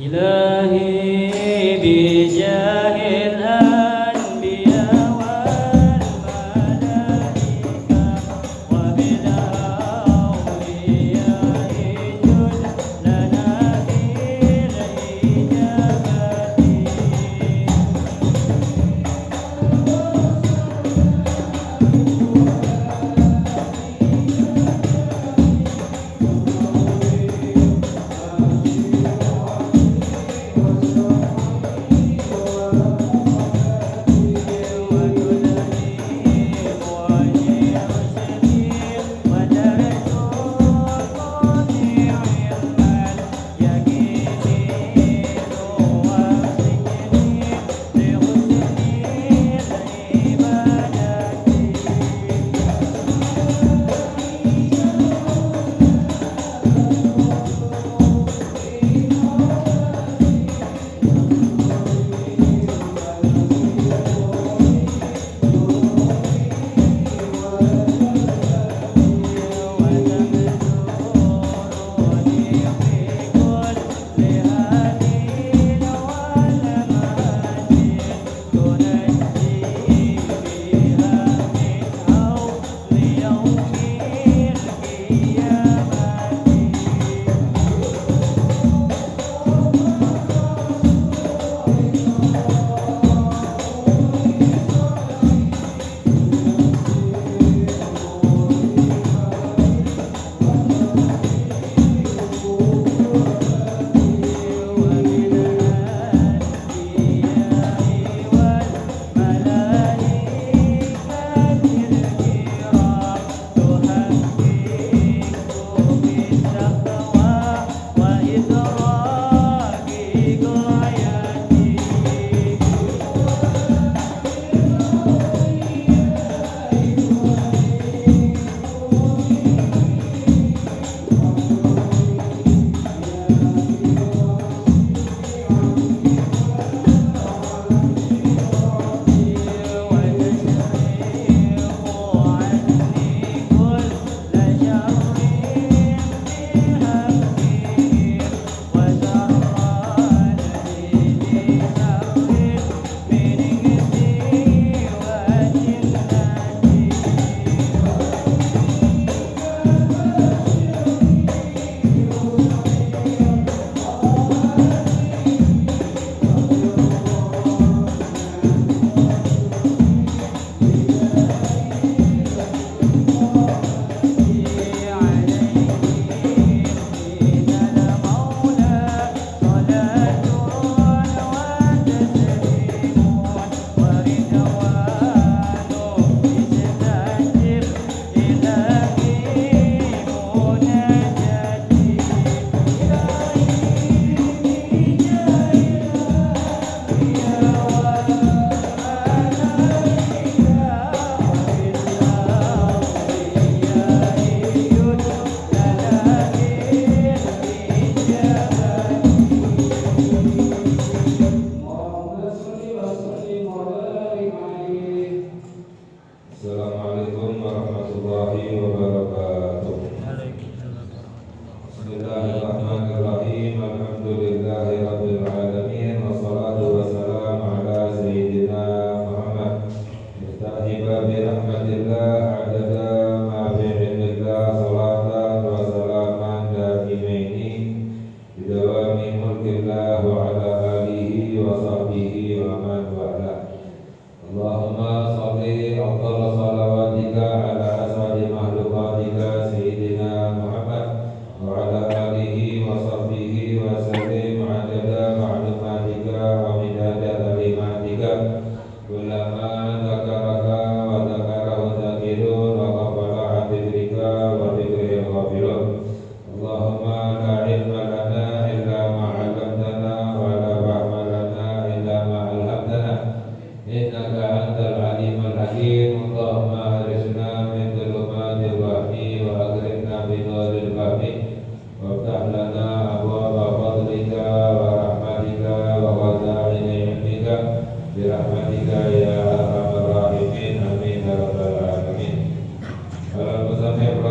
إلهي بجاه الأنبياء والملائكة وبالأولياء جد لنا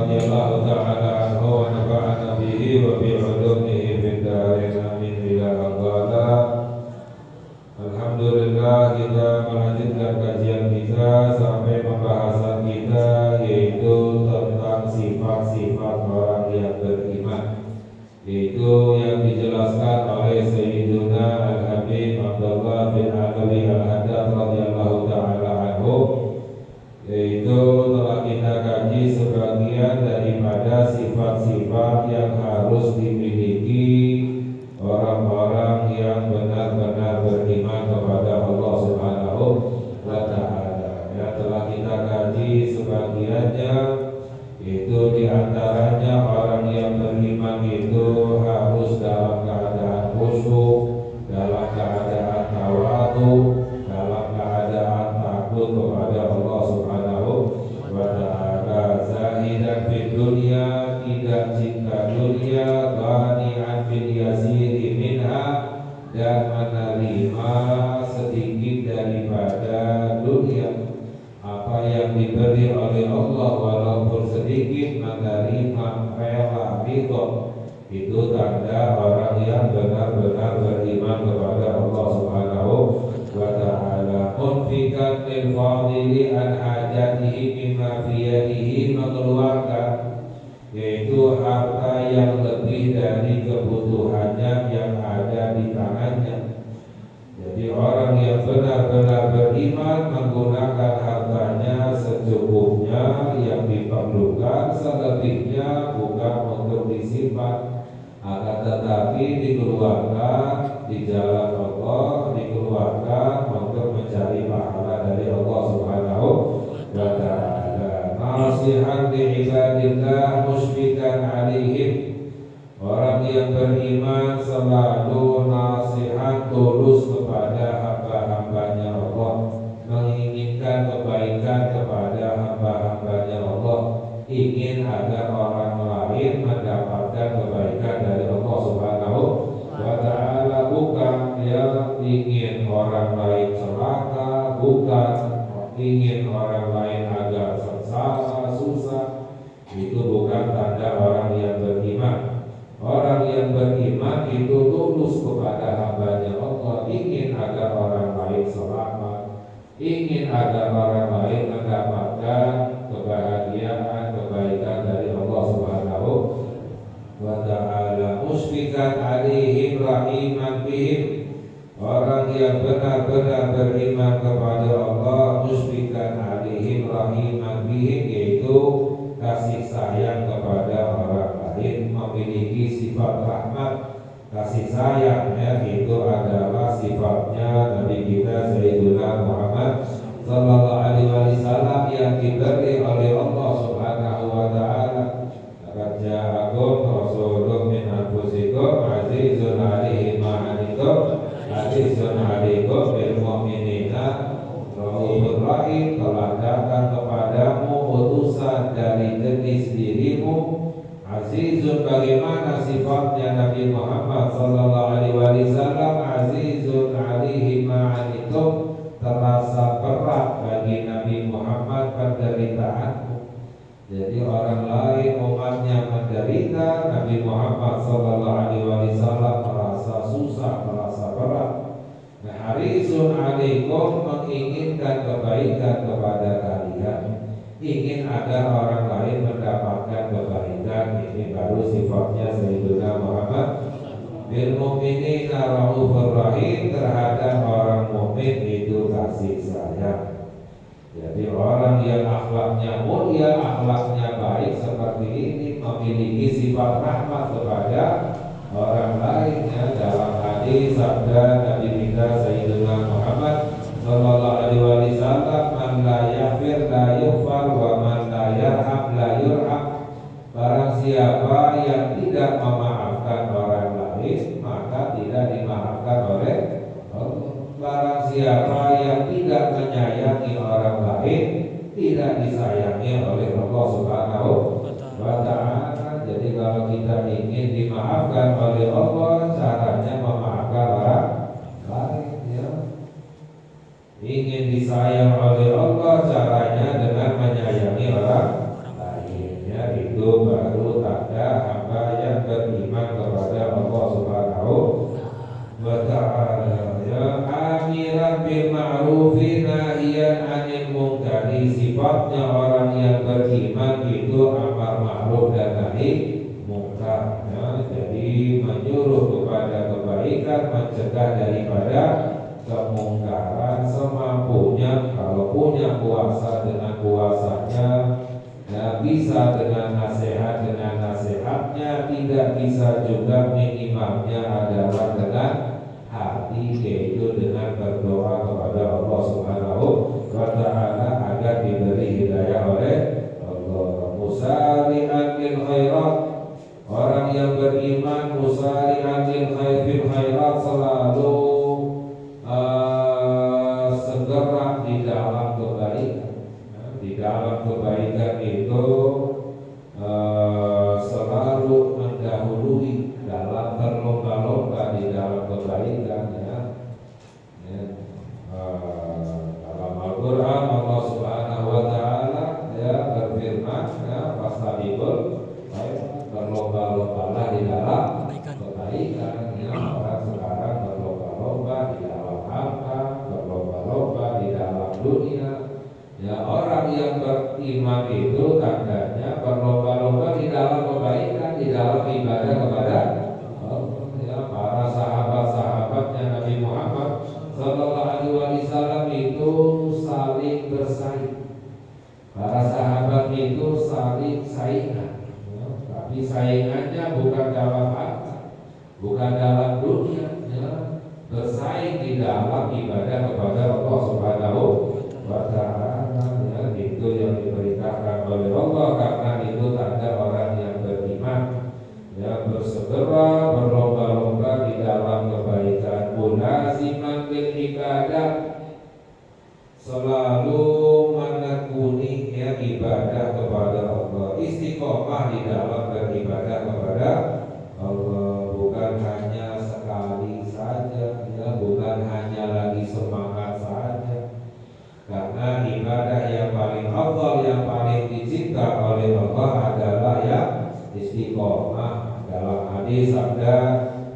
radhiyallahu ta'ala anhu wa nafa'ana bihi wa bi 'ulumihi fid dharain amin ila melanjutkan kajian kita sampai pembahasan kita yaitu tentang sifat-sifat orang yang beriman, yaitu yang dijelaskan oleh Sayyiduna Al-Habib Abdullah bin Ali Al-Haddad radhiyallahu ta'ala anhu, yaitu telah kita kaji sebagian daripada sifat-sifat yang harus dimiliki orang-orang yang benar-benar beriman kepada Allah Subhanahu wa ta'ala. Ya, telah kita kaji sebagiannya, itu diantaranya orang yang beriman itu harus dalam keadaan khusyuk, dalam keadaan tawadhu, dalam keadaan takut kepada Allah Subhanahu wa ta'ala. Zahidan fid dunya, tidak cinta dunia, ghani'an bil yasiri minha, dan menerima sedikit daripada dunia. Apa yang diberi oleh Allah walaupun sedikit, menerima, rela, ridho. Itu tanda orang yang benar-benar beriman kepada Allah Subhanahu wa ta'ala. Munfiqan lil fadili an hajatihi mimma fi yadihi, mengeluarkan, yaitu harta yang lebih dari kebutuhannya yang ada di tangannya. Jadi orang yang benar-benar beriman menggunakan hartanya secukupnya yang diperlukan, selebihnya bukan untuk disimpan, akan tetapi dikeluarkan di jalan Allah, dikeluarkan untuk mencari pahala dari Allah Subhanahu wa ta'ala. Nasihan li ibadillah musbikan alaihim, orang yang beriman selalu nasihat tulus kepada hamba-hambanya Allah, menginginkan kebaikan kepada hamba-hambanya Allah, ingin agar orang lain mendapatkan kebaikan dari Allah Subhanahu wa ta'ala. Bukan dia ingin orang lain celaka, bukan ingin orang lain agar sengsara, susah. Itu bukan tanda orang yang beriman. Orang yang beriman itu tulus kepada hambanya Allah, ingin agar orang lain selamat, ingin agar orang lain mendapatkan kebahagiaan, kebaikan dari Allah Subhanahu wa ta'ala. Musfiqan alaihim rahiman bihim, orang yang benar-benar beriman kepada Allah, musfiqan alaihim rahiman bihim, yaitu kasih sayang kepada orang lain, memiliki sifat rahmat, kasih sayang, ya, itu adalah sifatnya Nabi kita Sayyiduna Muhammad sallallahu alaihi wasallam yang diberi oleh Allah Subhanahu wa ta'ala. Laqad ja'akum rasulun min anfusikum azizun 'alaihi ma 'anittum azizun 'alaikum bil mu'minina raufur rahim. Telah datang kepadamu utusan dari jenis dirimu. Azizun, bagaimana sifatnya Nabi Muhammad sallallahu alaihi wasallam? Azizun 'alaihi ma 'anittum, terasa berat bagi Nabi Muhammad penderitaanmu. Jadi orang lain umatnya menderita, Nabi Muhammad sallallahu alaihi wasallam merasa susah, merasa berat. Nah, harisun 'alaikum, menginginkan kebaikan kepada kalian, ingin agar orang lain mendapatkan kebaikan. Ini baru sifatnya Sayyiduna Muhammad. Bil mu'minina raufur rahim, terhadap orang mukmin itu kasih sayang. Jadi orang yang akhlaknya mulia, akhlaknya baik seperti ini, memiliki sifat rahmat kepada orang lainnya. Dalam hadis sabda Nabi kita Sayyiduna Muhammad sallallahu alaihi wasallam, man la yafir la yufar wa man la yarham la yurham. Barang siapa yang tidak memaafkan orang lain, maka tidak dimaafkan oleh Allah. Barang siapa yang tidak menyayangi orang lain, tidak disayangi oleh Allah Subhanahu wa ta'ala. Jadi kalau kita ingin dimaafkan oleh Allah, caranya memaafkan orang lain, ya. Ingin disayang oleh Allah, caranya dengan menyayangi orang lain, ya. Itu baru tanda hamba yang beriman kepada Allah Subhanahu wa ta'ala, ya. Amiran bil ma'rufi nahiyan 'anil munkari, sifatnya orang yang beriman itu amar ma'ruf dan nahi mungkar. Ya, jadi menyuruh kepada kebaikan, mencegah daripada kemungkaran semampunya. Kalau punya kuasa dengan kuasanya, ya, bisa dengan nasihatnya, tidak bisa juga minimalnya adalah dengan hati, yaitu dengan berdoa kepada Allah Subhanahu wa Ta'ala agar diberi hidayah oleh Allah. Musari'an lil khairat, orang yang beriman musari'an lil khairat selalu segera di dalam kebaikan. Di dalam kebaikan itu selalu mendahului dalam berlomba-lomba di dalam kebaikan, ya. Dalam Al-Quran Allah Subhanahu wa Ta'ala, ya, berfirman, ya, fastabiqul khairat, berlomba-lombalah di dalam kebaikan. Ya, orang sekarang berlomba-lomba di dalam harta, berlomba-lomba di dalam dunia. Ya, orang yang beriman itu tandanya berlomba-lomba di dalam kebaikan, di dalam ibadah kepada Allah. Ya, para sahabat-sahabatnya Nabi Muhammad Sallallahu Alaihi Wasallam itu saling bersaing. Para sahabat itu saling saingan, ya, tapi saingannya bukan dalam harta, bukan dalam dunia, ya, bersaing di dalam ibadah kepada Allah Subhanahu wa Ta'ala. Ya, itu yang diperintahkan oleh Allah, karena itu tanda orang yang beriman, ya, bersegera berlomba-lomba di dalam kebaikan. Mulaziman bil ibadah, selalu menekuni, ya, ibadah kepada Allah, istiqomah di dalam beribadah kepada Allah, bukan hanya sekali saja, ya, bukan hanya lagi semangat saja. Karena ibadah yang paling afdal, yang paling dicinta oleh Allah adalah yang istiqomah. Dalam hadis sabda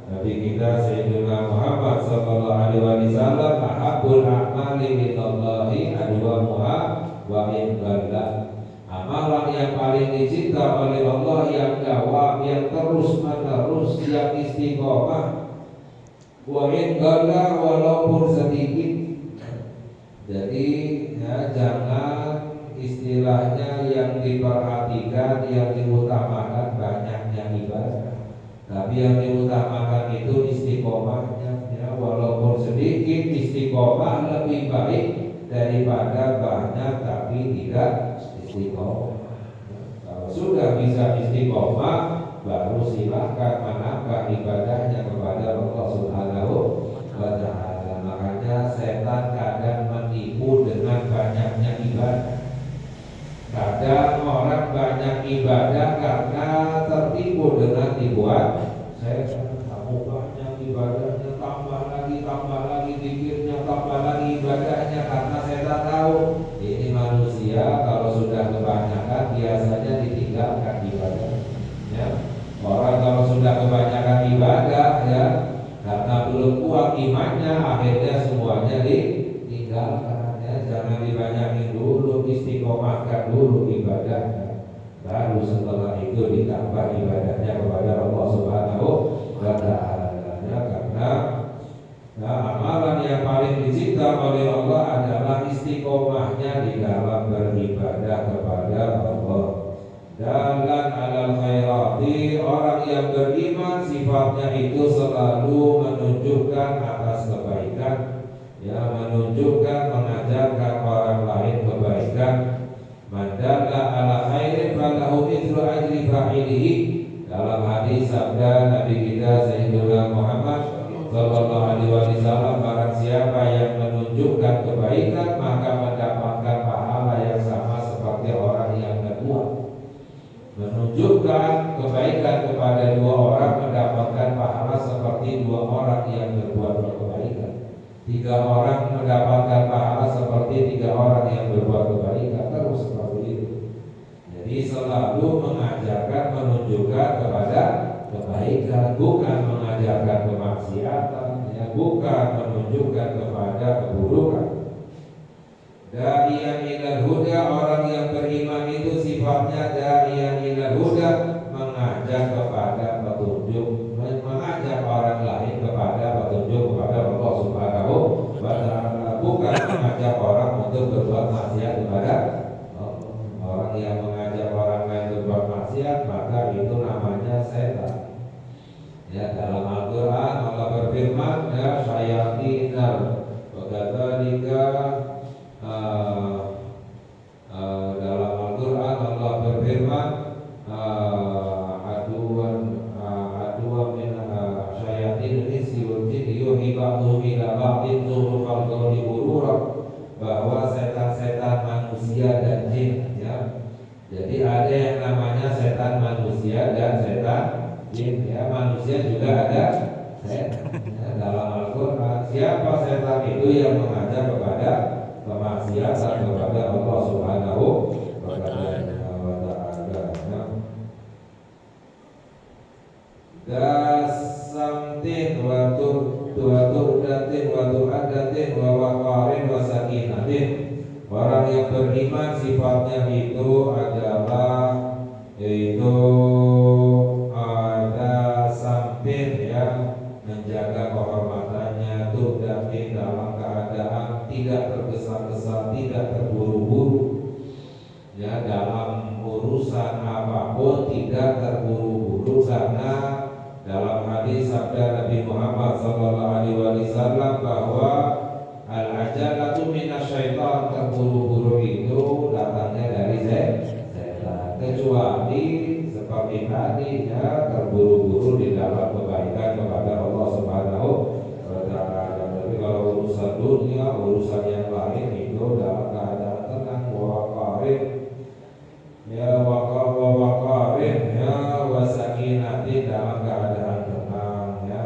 Nabi kita Sayyidina Muhammad sallallahu alaihi wasallam, ahabbul a'mali minallahi adwamuha wa in qalla. Amalan yang paling dicinta oleh Allah yang dawam, yang terus-menerus, yang istiqomah. Wa in qalla, walaupun sedikit. Jadi, ya, jangan istilahnya yang diperhatikan, yang diutamakan banyaknya ibadah, tapi yang diutamakan itu istiqomahnya, ya, walaupun sedikit istiqomah lebih baik daripada banyak tapi tidak istiqomah. Kalau sudah bisa istiqomah, baru silahkan menambah ibadahnya kepada Allah Subhanahu wa Ta'ala. Makanya setan kadang menipu dengan banyaknya ibadah. Kadang orang banyak ibadah karena tertipu dengan tipuan setan. Kamu banyak ibadahnya, tambah lagi zikirnya, tambah lagi ibadahnya, karena setan tahu ini manusia kalau sudah kebanyakan biasanya ditinggalkan ibadah. Ya. Orang kalau sudah kebanyakan ibadah, ya, karena belum kuat imannya, akhirnya semuanya ditinggalkan. Ya, jangan dibanyakin dulu, istiqomahkan dulu ibadahnya, baru setelah itu ditambah ibadahnya kepada Allah Subhanahu wa Ta'ala. Ya, karena, ya, amalan yang paling dicinta oleh Allah adalah istiqomahnya di dalam beribadah kepada Allah. Dalan alal khairati, orang yang beriman sifatnya itu selalu menunjukkan atas kebaikan, ya, menunjukkan, mengajarkan orang lain kebaikan. Mandalla ala khairin falahu mithlu ajri fa'ilihi. Dalam hadis sabda Nabi kita Sayyidina Muhammad sallallahu alaihi wasallam, barang siapa yang menunjukkan kebaikan maka mendapatkan pahala yang sama seperti orang yang berbuat. Menunjukkan kebaikan kepada dua orang mendapatkan pahala seperti dua orang yang berbuat kebaikan. 3 orang mendapatkan pahala seperti 3 orang yang berbuat kebaikan. Terus seperti itu. Jadi selalu mengajarkan, menunjukkan kepada kebaikan, bukan mengajarkan kemaksiatan, ya, bukan menunjukkan kepada keburukan. Da'iyan ilal huda, orang yang beriman itu sifatnya da'iyan ilal huda, mengajak kepada petunjuk, mengajak orang lain kepada petunjuk kepada Allah Subhanahu wa ta'ala, bukan mengajak orang untuk berbuat maksiat kepada Allah. Orang yang mengajak orang lain berbuat maksiat, maka itu namanya setan. Ya, dalam Al-Qur'an Allah berfirman, ya syayatinal wa kadzalika. Dalam Al-Quran Allah berfirman aduan min syayatin insi wal jin yuhi ba'dhum ila ba'din zukhrufal qawli ghurura, bahwa setan-setan manusia dan jin, ya. Jadi ada yang namanya setan manusia dan setan jin, ya. Manusia juga ada setan, ya. Dalam Al-Quran siapa setan itu yang mengajak kepada kemaksiatan kepada Allah Subhanahu wa ta'ala. Dasamtin wa tu'datin wa tu'adatin wa waqarin wa sakinatin. Orang yang beriman sifatnya itu adalah yaitu ada samtin, ya, menjaga kehormatannya, tu'datin dalam keadaan tidak tergesa-gesa, tidak terburu-buru, ya, dalam urusan apapun tidak terburu-buru, karena dalam hadis sabda Nabi Muhammad SAW bahwa al-ajalatu minasyaitan, terburu-buru itu datangnya dari setan, kecuali seperti tadi, ya, terburu-buru di dalam kebaikan kepada Allah Subhanahu wa ta'ala. Tapi kalau urusan dunia, urusan yang lain itu dalam keadaan tenang, waqarin, ya, waqarin, ya, wasakinati, dalam keadaan tenang, ya.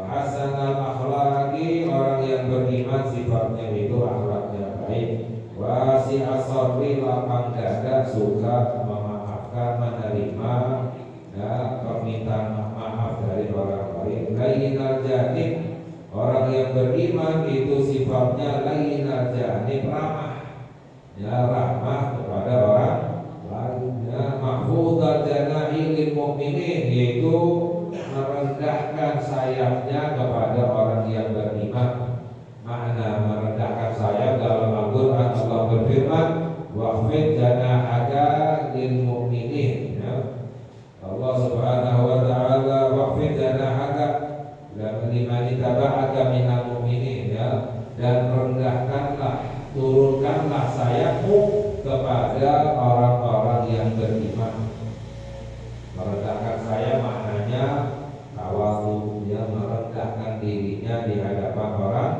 Hasanal akhlaqi, orang yang beriman sifatnya itu akhlaknya baik. Wasi asori, lapang dada, suka memaafkan, menerima, ya, permintaan maaf dari orang lain. Lainal janib, orang yang beriman itu sifatnya lainal janib, ramah, ya, ramah kepada orang lain, ya. Mahfudhal janahi lil mu'minin, yaitu merendahkan sayapnya kepada orang yang beriman. Makna merendahkan sayap dalam Al-Quran Allah berfirman, waqfid janahaka lil mu'minin, ya. Allah Subhanahu wa ta'ala waqfid janahaka liman ittaba'aka minal mu'minin, ya, dan rendahkanlah, turunkanlah sayapmu kepada orang-orang yang beriman. Merendahkan sayap maknanya tawadhu, ya, merendahkan dirinya di hadapan orang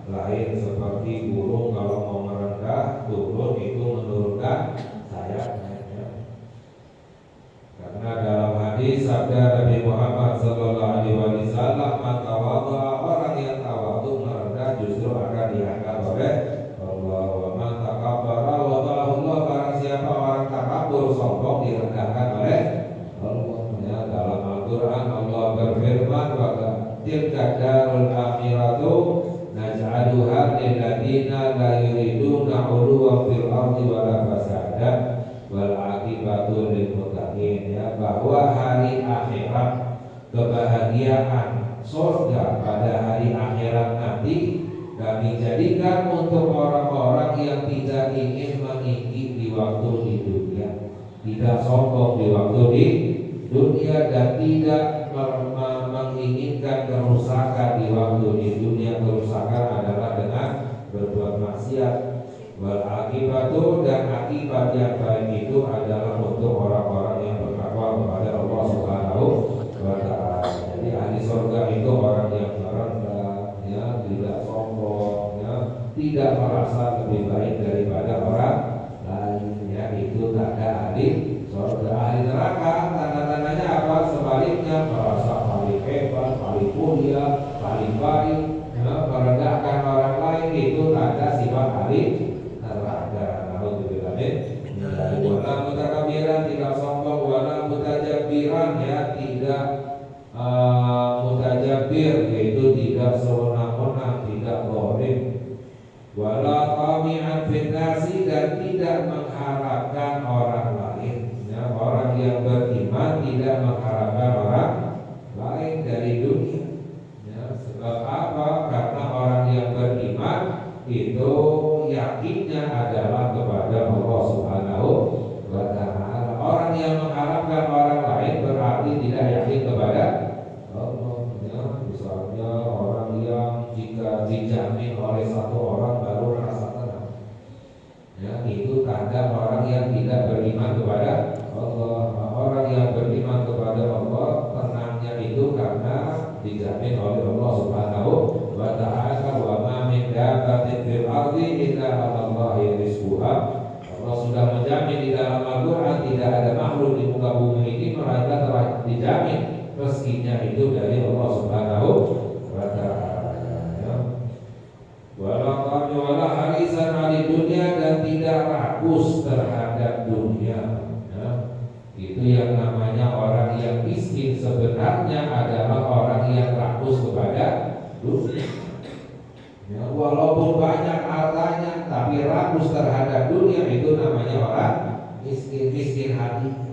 lain, seperti burung kalau mau merendah turun itu menurunkan sayapnya, ya. Karena dalam hadis sabda Nabi Muhammad SAW, maka orang yang tawadhu, merendah, justru akan diangkat oleh Allah. Wa man takabbara wada'ahu Allah, barang siapa orang takabur, sombong, direndahkan oleh Allah, ya. Dalam Al-Quran Allah berfirman, wa tilka darul akhiratu naj'aluha lil ladina la yuriduna 'uluwan fil ardi wala fasada wal 'aqibatu lil muttaqin, ya, bahwa hari akhirat, kebahagiaan surga pada hari akhirat nanti kami jadikan untuk orang-orang yang tidak ingin meninggi di waktu di dunia, tidak sombong di waktu di dunia, dan tidak menginginkan kerusakan di waktu di dunia. Kerusakan adalah dengan berbuat maksiat. Wal akibatu, dan akibat yang baik itu adalah untuk orang-orang yang bertakwa kepada Allah Subhanahu wa ta'ala. Jadi ahli surga itu orang yang merendah, ya, tidak sombong, ya, tidak merasa lebih baik daripada orang lain, ya, itu tanda ahli surga. Ahli neraka tanda-tandanya apa? Sebaliknya, merasa paling hebat, paling mulia, paling baik, ya, merendahkan orang lain, itu tanda sifat ahli neraka. Alhamdulillah. Wala mutakabiran, tidak sombong, wala mutajabbiran, ya, tidak mutajabir, yaitu tidak sewenang-wenang, tidak zalim. Wala tami'an fin nasi, dan tidak mengharapkan orang lain. Ya, orang yang beriman tidak mengharapkan orang lain dari dunia. Ya, sebab apa? Karena orang yang beriman itu yakinnya adalah kepada Allah Subhanahu wa ta'ala. Orang yang mengharapkan orang lain berarti tidak yakin kepada Allah. Ya, misalnya orang yang jika dijamin oleh satu orang baru rasa tenang, ya, itu tanda orang yang tidak beriman kepada Allah. Orang yang beriman kepada Allah, tenangnya itu karena dijamin oleh Allah Subhanahu wa ta'ala. Wa ma min dabbatin fil ardi illa 'ala Allahi rizquha. Allah sudah menjamin di dalam Al-Qur'an tidak ada makhluk di muka bumi ini melainkan telah dijamin rezekinya itu dari Allah Subhanahu wa ta'ala. Ya. Wala harisan 'ala dunia, dan tidak rakus terhadap dunia. Ya. Itu yang namanya orang yang miskin sebenarnya adalah orang yang rakus kepada dunia. Ya, walaupun banyak hartanya tapi rakus terhadap dunia, itu namanya orang miskin hati.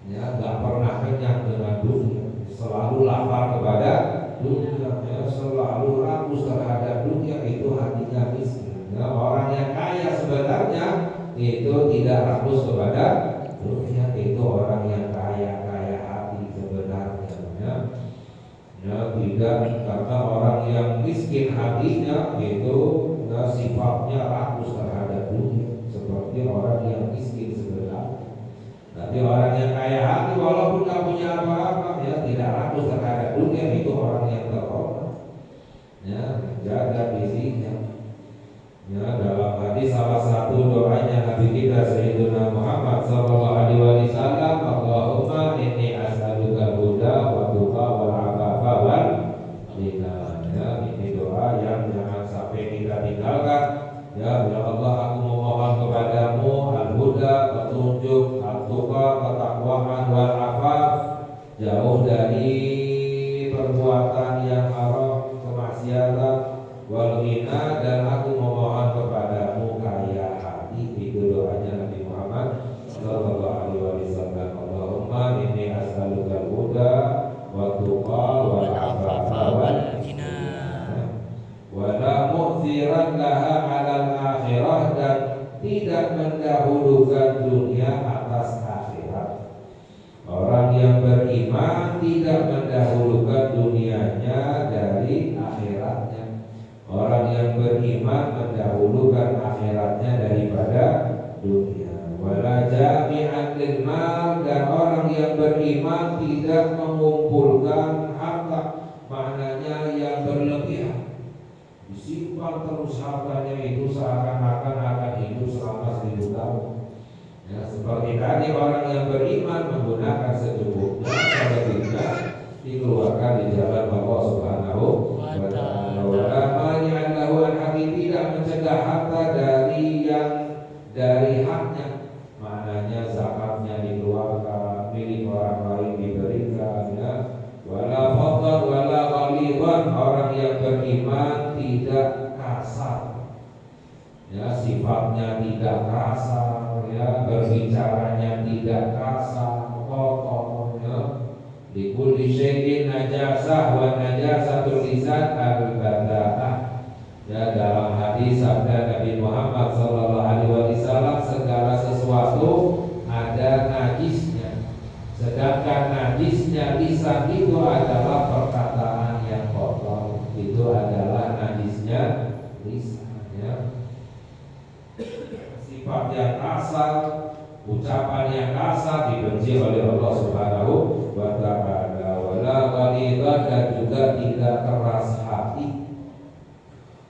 Ya, nggak pernah kenyang dengan dunia, selalu lapar kepada dunia, ya, selalu rakus terhadap dunia, itu hatinya miskin. Ya, orang yang kaya sebenarnya itu tidak rakus kepada dunia, itu orang yang kaya hati sebenarnya. Ya. Ya, tidak, karena orang yang miskin hatinya itu sifatnya rakus terhadap dunia, seperti orang yang miskin sebenarnya. Tapi orang yang kaya hati walaupun tidak punya apa-apa, ya, tidak rakus terhadap dunia, itu orang yang terhormat. Ya, jaga dirinya. Ya, dalam hadis salah satu doanya Nabi kita Sayyidina Muhammad sallallahu alaihi wasallam, Allahumma inni as'aluka huda wa tuqa wal afafa wal ghina. Ya, ini doa yang jangan sampai kita tinggalkan. Ya Allah, aku memohon kepadamu al-huda, petunjuk, al-tuqa, ketakwaan, wal afaf, jauh dari perbuatan yang haram, kemaksiatan, wal ghina, dan aku memohon kepadamu kaya hati. Itu doanya Nabi Muhammad sallallahu alaihi wasallam. Allahumma inni as'aluka al-huda wa tuqa wal afafa wal ghina wa la mu'thiran laha 'alal akhirah, dan tidak mendahulukan dunia atas akhirat. Orang yang beriman tidak mendahulukan dunianya dari akhiratnya. Orang yang beriman mendahulukan akhiratnya daripada dunia. Wala jami'an lil mal, dan orang yang beriman tidak mengumpulkan harta, maknanya yang berlebihan. Disimpan terus hartanya itu seakan-akan akan hidup selama 1000 tahun. Ya, seperti tadi orang yang beriman menggunakan secukupnya, selebihnya dikeluarkan di jalan Allah Subhanahu wa ta'ala. Wala mani'an lahu an haqqi, tidak mencegah harta dari haknya. Maknanya zakatnya dikeluarkan, milik orang lain diberikan. Ya. Wala fadlan wala ghaliban, orang yang beriman tidak kasar. Ya, sifatnya tidak kasar, ya, berbicaranya tidak kasar, kotor, ya. Likulli syai'in najasah wa najasatul lisan al-badaah. Ya, dalam hadis sabda Nabi Muhammad sallallahu alaihi wasallam, segala sesuatu ada najisnya. Sedangkan najisnya lisan itu adalah perkataan yang kotor. Itu adalah najisnya lisan, ya. Sifat yang kasar, ucapan yang kasar dibenci oleh Allah Subhanahu wa ta'ala. Wala ghaliban, dan juga tidak keras hati.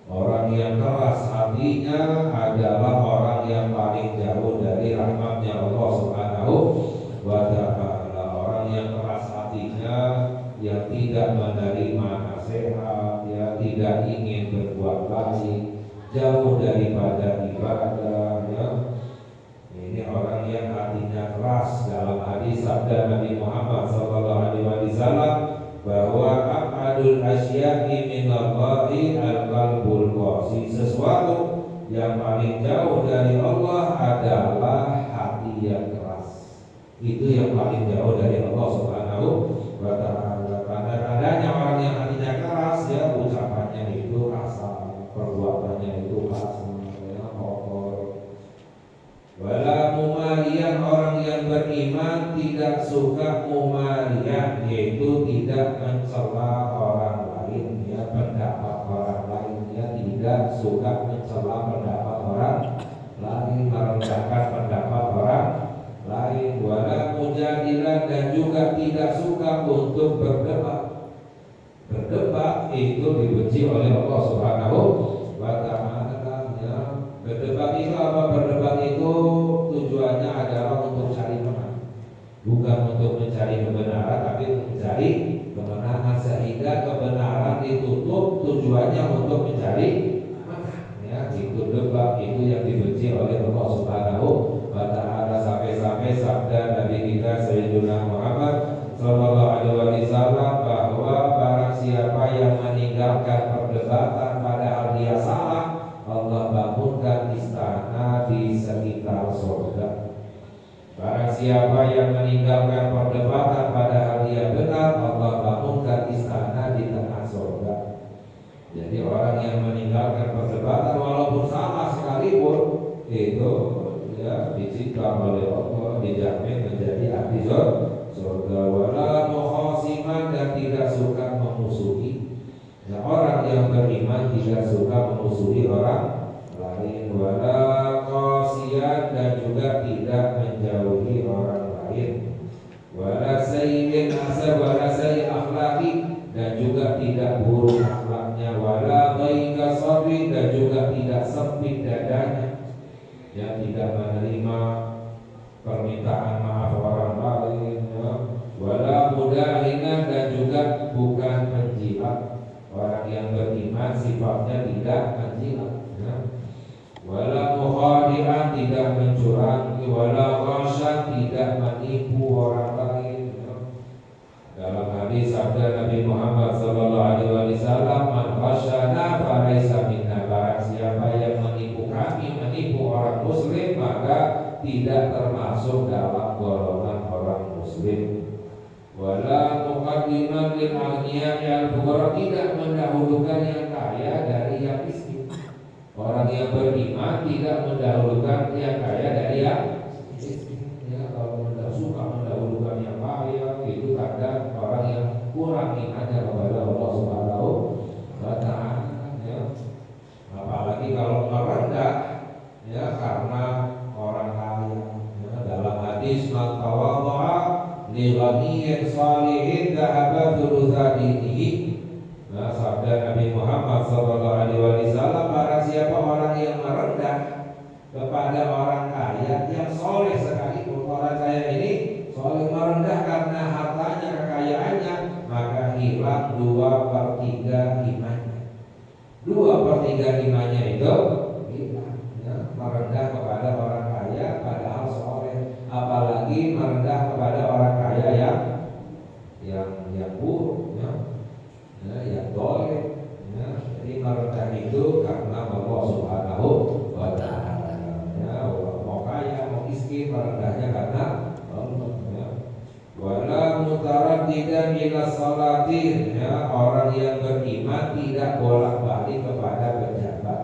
Orang yang keras hatinya adalah orang yang paling jauh dari rahmatnya Allah Subhanahu wa ta'ala. Orang yang keras hatinya, yang tidak menerima nasihat, yang tidak ingin berbuat baik, jauh daripada ibadah, ya. Ini orang yang hatinya keras. Dalam hadis sabda Nabi Muhammad sallallahu alaihi wasallam bahwa abadul asya'i minallahi al-qalbul qasi, sesuatu yang paling jauh dari Allah adalah hati yang keras. Itu yang paling jauh dari Allah Subhanahu wa Ta'ala. Tanda-tandanya orang yang hatinya keras, ya ucapannya itu kasar, perbuatannya itu kasar, ya, kotor. Wala mumalian, orang yang beriman tidak suka mumalian, yaitu tidak mencela orang lain, ya, pendapat orang lain, ya, tidak suka mencela pendapat orang lain, merendahkan pendapat orang lain. Wala mujadilan, dan juga tidak suka untuk berdebat. Berdebat itu dibenci oleh Allah Subhanahu wa Ta'ala. Berdebat itu apa? Berdebat itu tujuannya adalah untuk cari menang, bukan untuk mencari kebenaran, tapi mencari kemenangan, sehingga kebenaran ditutup tujuannya untuk mencari menang. Ya, itu debat, itu yang dibenci oleh Allah Subhanahu wa Ta'ala. Sampai-sampai sabda Nabi kita Sayyidina Muhammad Sallallahu Alaihi Wasallam bahwa barang siapa yang meninggalkan perdebatan padahal dia salah, Allah bangunkan istana di sekitar surga. Barang siapa yang meninggalkan perdebatan padahal dia benar, Allah bangunkan istana di tengah surga. Jadi orang yang meninggalkan perdebatan walaupun salah sekalipun, itu ya dicipta oleh Allah, dijamin menjadi ahli surga. Wala mukhasiman, dan tidak suka memusuhi. Nah, orang yang beriman tidak suka memusuhi orang lain. Wala qasiyan, dan juga tidak menjauhi orang lain. Wala sayyin asab, wala sayyi akhlaqi, dan juga tidak buruk akhlaknya. Wala dhaika sadri, dan juga tidak sempit dadanya, yang tidak menerima permintaan maaf orang lain, ya. Wala mudahinan, dan juga bukan penjilat. Orang yang beriman sifatnya tidak menjilat, ya. Wala mukhadi'an, tidak mencurangi. Wala ghasyan, tidak menipu orang lain, ya. Dalam hadis sabda Nabi Muhammad sallallahu alaihi wasallam, man ghasyana falaisa minna, barang siapa yang menipu kami, menipu orang muslim, maka tidak termasuk dalam golongan orang muslim. Wala muqaddiman lil aghniya al fuqara, tidak mendahulukan yang kaya dari yang miskin. Orang yang beriman tidak mendahulukan yang kaya dari yang miskin. Ya, kalau suka mendahulukan yang kaya, itu tanda orang yang kurang imannya kepada Allah Subhanahu wa Ta'ala, ya. Apalagi kalau merendah, ya, karena orang kaya, ya. Dalam hadis man tawadha'a li ghaniyyin salihin dhahaba thulutsa dinihi. Nah, sabda Nabi Muhammad sallallahu alaihi wasallam, barang siapa orang yang merendah kepada orang kaya yang soleh sekalipun, orang kaya ini soleh, merendah karena hartanya, kekayaannya, maka hilang 2/3 imannya. 2/3 imannya itu hilang, ya. Merendah kepada orang kaya padahal soleh, apalagi merendah kepada orang kaya yang buruk, ya. Yang dolim, ya. Jadi merendah itu karena Allah Subhanahu wa Ta'ala, ya. Mau kaya mau miskin, merendahnya karena Allah, ya. Wala mutaraddidan ila salatin, ya. Orang yang beriman tidak bolak-balik kepada pejabat,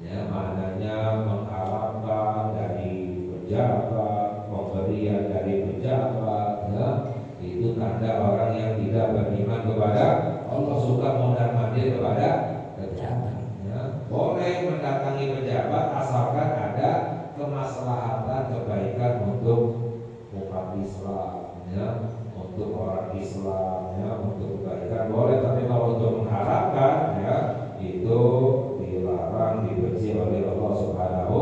ya. Maknanya mengharapkan dari pejabat, pemberian dari pejabat, ya. Itu tanda orang yang tidak beriman kepada Allah, suka mondar-mandir kepada pejabat, ya. Boleh mendatangi pejabat asalkan ada kemaslahatan, kebaikan untuk umat Islam, ya, untuk orang Islam, ya, untuk kebaikan boleh. Tapi kalau untuk mengharapkan, ya, itu dilarang, dibenci oleh Allah Subhanahu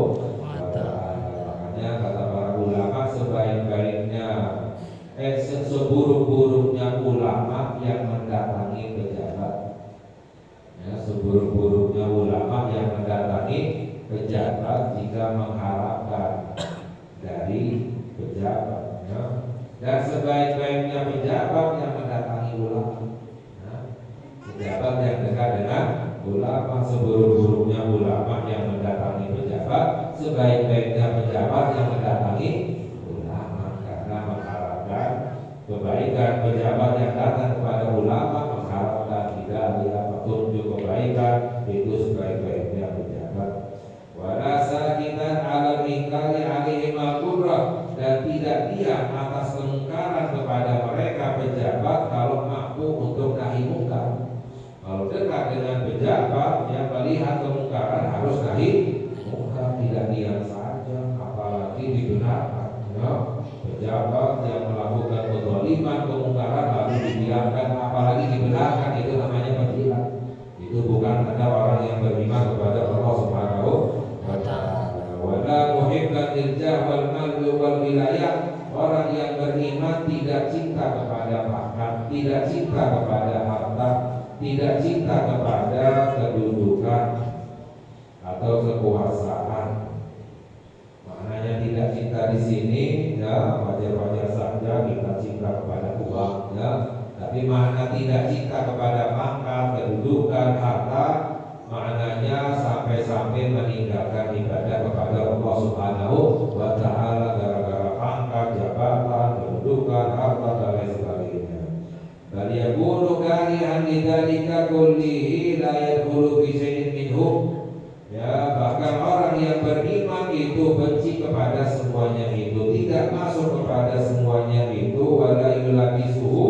wa Ta'ala. Makanya kata para ulama, sebaik-baiknya seburuk-buruknya ulama yang mendatangi pejabat, ya, seburuk-buruknya ulama yang mendatangi pejabat jika mengharapkan dari pejabat, ya. Dan sebaik-baiknya pejabat yang mendatangi ulama, ya. Pejabat yang dekat dengan ulama, seburuk-buruknya ulama yang mendatangi sebaik-baiknya pejabat yang mendatangi ulama, karena mengharapkan kebaikan. Pejabat yang datang kepada ulama mengharapkan hidayah, petunjuk kebaikan, itu sebaik-baiknya pejabat. Wala sakitan ala ingkari alaihim al-kubra, dan tidak diam atas kemungkaran kepada mereka pejabat kalau mampu untuk nahi mungkar. Kalau dekat dengan pejabat yang melihat kemungkaran harus nahi mungkar, tidak diam saja, apalagi dibenarkan. Ya, pejabat yang melakukan kezaliman, kemungkaran lalu didiamkan, apalagi dibenarkan, itu namanya penjilat. Itu bukan tanda orang yang beriman kepada Allah Subhanahu wa ta'ala. Wala muhibban iljah wal mal wal wilayah. Orang yang beriman tidak cinta kepada pangkat, tidak cinta kepada harta, tidak cinta kepada kedudukan atau kekuasaan. Maknanya tidak cinta di sini ya wajar-wajar saja kita cinta kepada uang ya. Tapi makna tidak cinta kepada pangkat, kedudukan, harta, maknanya sampai-sampai meninggalkan ibadah kepada Allah Subhanahu wa ta'ala gara-gara pangkat, jabatan, kedudukan, harta dan lain sebagainya. Bal yakunu karihan lidzalika kullihi la yadkhulu fi syai'in minhu. Ya, bahkan orang yang beriman itu benci kepada semuanya itu, tidak masuk kepada semuanya itu, wala yulabisuhu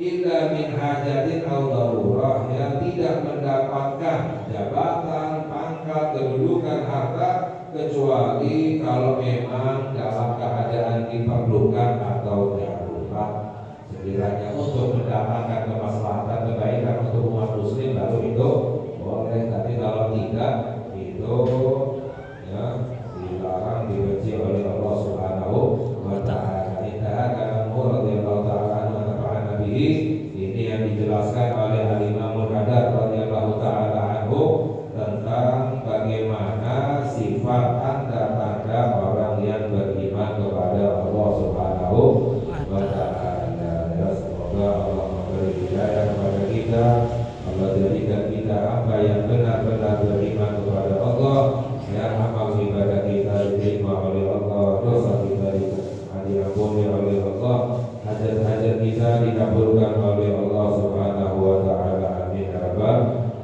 illa min hajatin aw darurah, yang tidak mendapatkan jabatan, pangkat, kedudukan, harta kecuali kalau memang dalam keadaan diperlukan atau darurat. Sekiranya untuk mendapatkan kemaslahatan kebaikan untuk umat muslim baru itu boleh, tapi kalau tidak itu ya dilarang, dibenci oleh Allah Subhanahu wa ta'ala. Intaha kalamul radhiyallahu ta'ala ini yang dijelaskan oleh Al-Imam Al-Haddad radhiyallahu ta'ala anhu tentang bagaimana sifat tanda-tanda orang yang beriman kepada Allah Subhanahu wa ta'ala. Ya, semoga Allah memberi hidayah kepada kita, Allah jadikan kita hamba yang benar-benar beriman kepada Allah, yang amal ibadah kita diterima oleh Allah, dosa kita diampuni oleh Allah, hajat-hajat kita dikabulkan oleh Allah Subhanahu wa ta'ala. Amin ya rabbal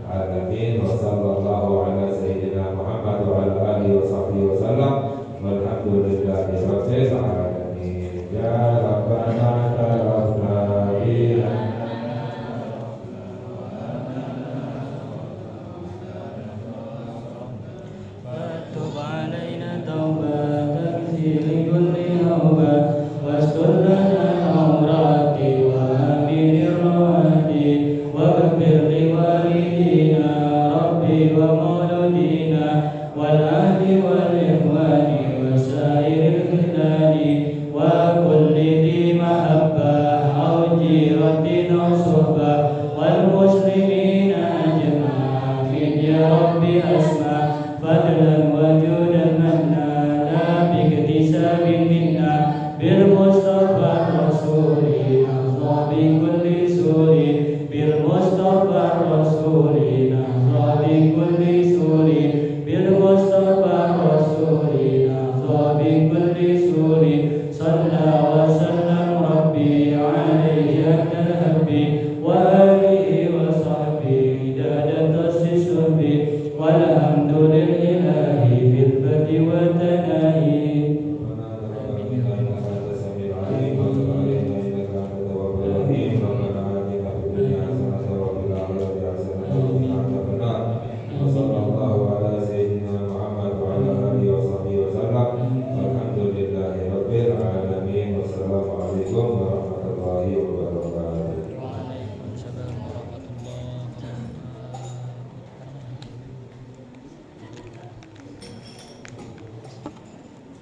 alamin. Wa sallallahu ala sayyidina Muhammad wa ala alihi wa sahbihi wa sallam. Walhamdulillahi rabbil alamin. Ya rabbana tarafna bila وتب علينا توبة تكفي لكل هوبة واستر لنا العورات وآمن الروعات واغفر لوالدينا ربي ومولودينا والآن